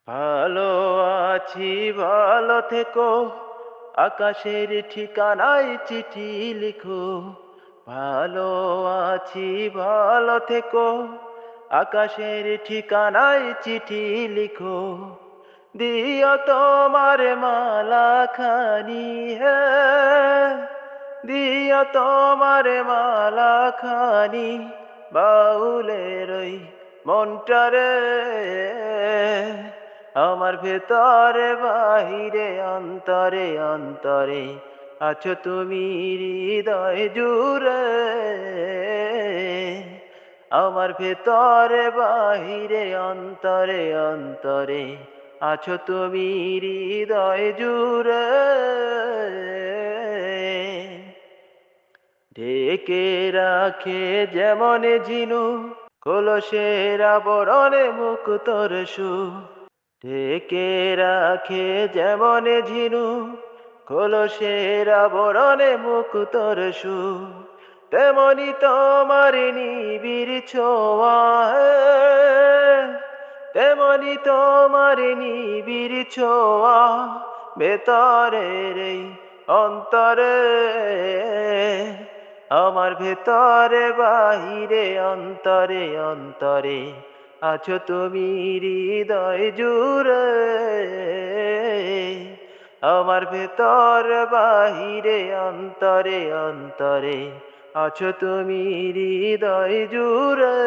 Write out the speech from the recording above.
ভালো আছি ভালো থেকো, আকাশের ঠিকানায় চিঠি লিখো। ভালো আছি ভালো থেকো, আকাশের ঠিকানায় চিঠি লিখো। দিও তোমার মালা খানি, হে দিও তোমার মালা খানি, বাউলের ওই মনটারে। আমার ভেতরে বাহিরে অন্তরে অন্তরে আছো তুমি হৃদয় জুড়ে। আমার ভেতরে বাহিরে অন্তরে অন্তরে আছো তুমি হৃদয় জুড়ে। ঢেকে রাখে যেমন ঝিনু কলসের আবরণে মুক্তর সু। ঢেকে রাখে যেমন ঝিনু কলসের আবরণে মুক্তর সু। তেমনি তোমার নিবিড় ছোঁয়া, তেমনি তোমার নিবিড় ছোঁয়া ভেতরের এই অন্তরে। আমার ভেতরে বাহিরে অন্তরে অন্তরে আছো তুমি হৃদয় জুড়ে। আমার ভেতর বাহিরে অন্তরে অন্তরে আছো তুমি হৃদয় জুড়ে।